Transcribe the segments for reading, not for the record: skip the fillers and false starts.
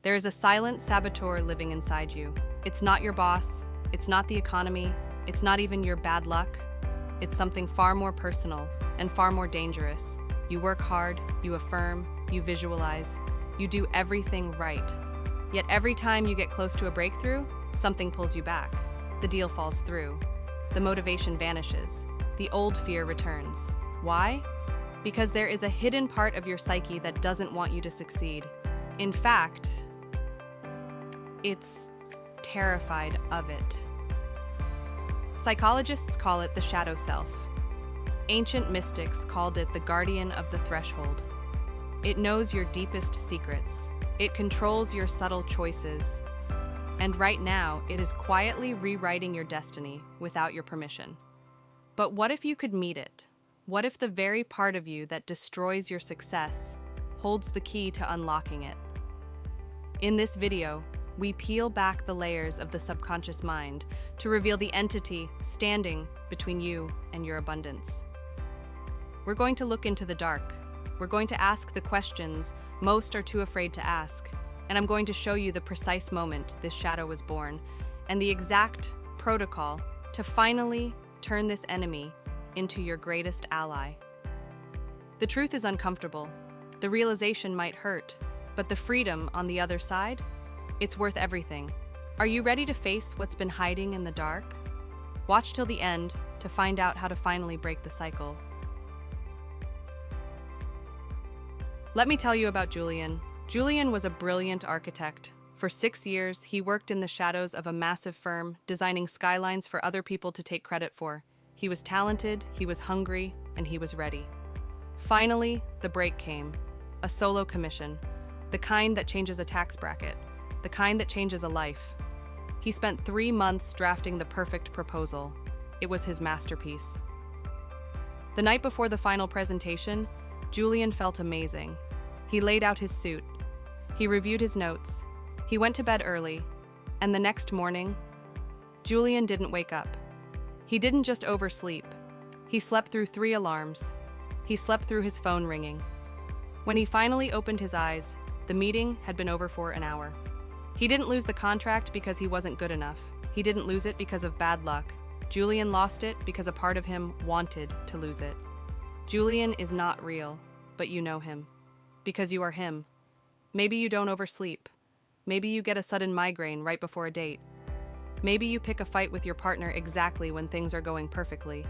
There is a silent saboteur living inside you. It's not your boss, it's not the economy, it's not even your bad luck. It's something far more personal and far more dangerous. You work hard, you affirm, you visualize, you do everything right. Yet every time you get close to a breakthrough, something pulls you back. The deal falls through. The motivation vanishes. The old fear returns. Why? Because there is a hidden part of your psyche that doesn't want you to succeed. In fact, it's terrified of it. Psychologists call it the shadow self. Ancient mystics called it the guardian of the threshold. It knows your deepest secrets. It controls your subtle choices. And right now, it is quietly rewriting your destiny without your permission. But what if you could meet it? What if the very part of you that destroys your success holds the key to unlocking it? In this video, we peel back the layers of the subconscious mind to reveal the entity standing between you and your abundance. We're going to look into the dark. We're going to ask the questions most are too afraid to ask. And I'm going to show you the precise moment this shadow was born and the exact protocol to finally turn this enemy into your greatest ally. The truth is uncomfortable. The realization might hurt, but the freedom on the other side, it's worth everything. Are you ready to face what's been hiding in the dark? Watch till the end to find out how to finally break the cycle. Let me tell you about Julian. Julian was a brilliant architect. For 6 years, he worked in the shadows of a massive firm, designing skylines for other people to take credit for. He was talented, he was hungry, and he was ready. Finally, the break came. A solo commission. The kind that changes a tax bracket. The kind that changes a life. He spent 3 months drafting the perfect proposal. It was his masterpiece. The night before the final presentation, Julian felt amazing. He laid out his suit. He reviewed his notes. He went to bed early. And the next morning, Julian didn't wake up. He didn't just oversleep. He slept through 3 alarms. He slept through his phone ringing. When he finally opened his eyes, the meeting had been over for an hour. He didn't lose the contract because he wasn't good enough. He didn't lose it because of bad luck. Julian lost it because a part of him wanted to lose it. Julian is not real, but you know him. Because you are him. Maybe you don't oversleep. Maybe you get a sudden migraine right before a date. Maybe you pick a fight with your partner exactly when things are going perfectly.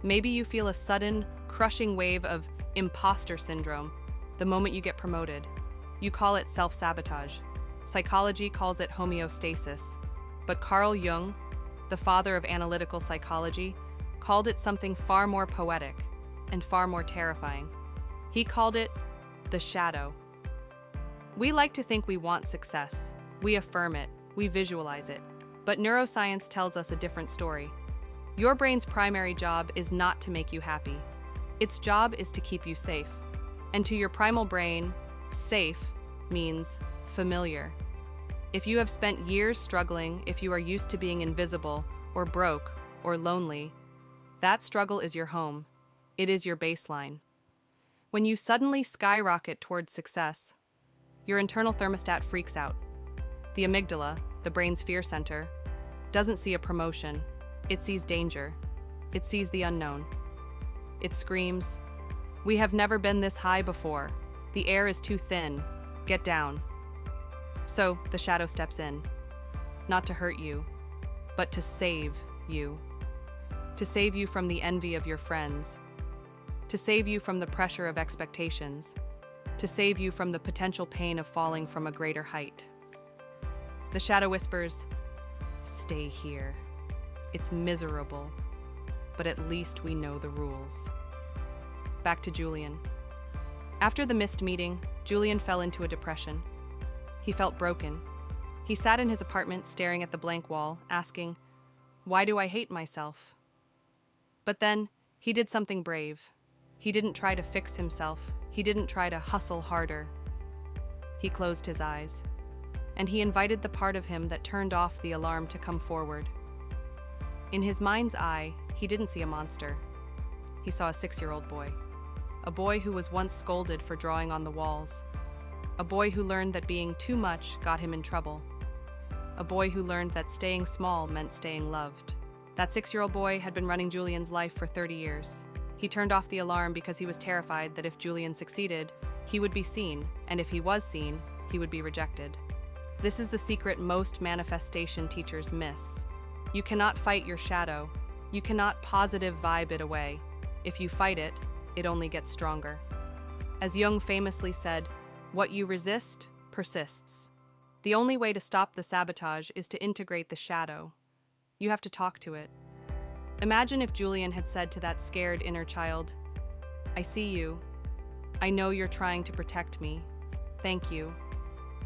Maybe you feel a sudden, crushing wave of imposter syndrome the moment you get promoted. You call it self-sabotage. Psychology calls it homeostasis. But Carl Jung, the father of analytical psychology, called it something far more poetic and far more terrifying. He called it the shadow. We like to think we want success. We affirm it. We visualize it. But neuroscience tells us a different story. Your brain's primary job is not to make you happy. Its job is to keep you safe. And to your primal brain, safe means familiar. If you have spent years struggling, if you are used to being invisible, or broke, or lonely, that struggle is your home. It is your baseline. When you suddenly skyrocket towards success, your internal thermostat freaks out. The amygdala, the brain's fear center, doesn't see a promotion. It sees danger. It sees the unknown. It screams, "We have never been this high before. The air is too thin. Get down." So the shadow steps in, not to hurt you, but to save you. To save you from the envy of your friends. To save you from the pressure of expectations. To save you from the potential pain of falling from a greater height. The shadow whispers, "Stay here. It's miserable, but at least we know the rules." Back to Julian. After the missed meeting, Julian fell into a depression. He felt broken. He sat in his apartment staring at the blank wall, asking, "Why do I hate myself?" But then, he did something brave. He didn't try to fix himself. He didn't try to hustle harder. He closed his eyes, and he invited the part of him that turned off the alarm to come forward. In his mind's eye, he didn't see a monster. He saw a 6-year-old boy. A boy who was once scolded for drawing on the walls. A boy who learned that being too much got him in trouble. A boy who learned that staying small meant staying loved. That 6-year-old boy had been running Julian's life for 30 years. He turned off the alarm because he was terrified that if Julian succeeded, he would be seen, and if he was seen, he would be rejected. This is the secret most manifestation teachers miss. You cannot fight your shadow. You cannot positive vibe it away. If you fight it, it only gets stronger. As Jung famously said, what you resist persists. The only way to stop the sabotage is to integrate the shadow. You have to talk to it. Imagine if Julian had said to that scared inner child, I see you. I know you're trying to protect me. Thank you.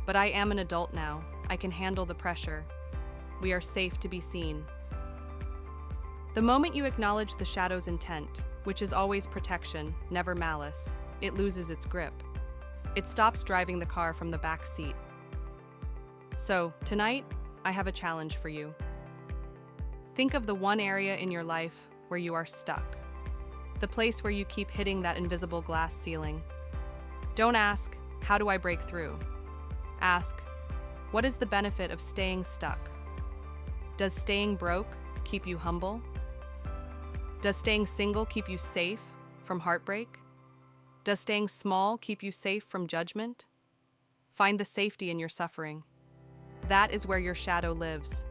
But I am an adult now. I can handle the pressure. We are safe to be seen. The moment you acknowledge the shadow's intent, which is always protection, never malice, it loses its grip. It stops driving the car from the back seat. So, tonight, I have a challenge for you. Think of the one area in your life where you are stuck. The place where you keep hitting that invisible glass ceiling. Don't ask, how do I break through? Ask, what is the benefit of staying stuck? Does staying broke keep you humble? Does staying single keep you safe from heartbreak? Does staying small keep you safe from judgment? Find the safety in your suffering. That is where your shadow lives.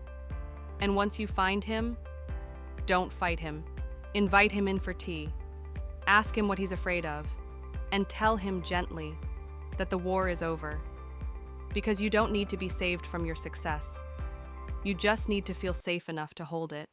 And once you find him, don't fight him. Invite him in for tea. Ask him what he's afraid of. And tell him gently that the war is over. Because you don't need to be saved from your success. You just need to feel safe enough to hold it.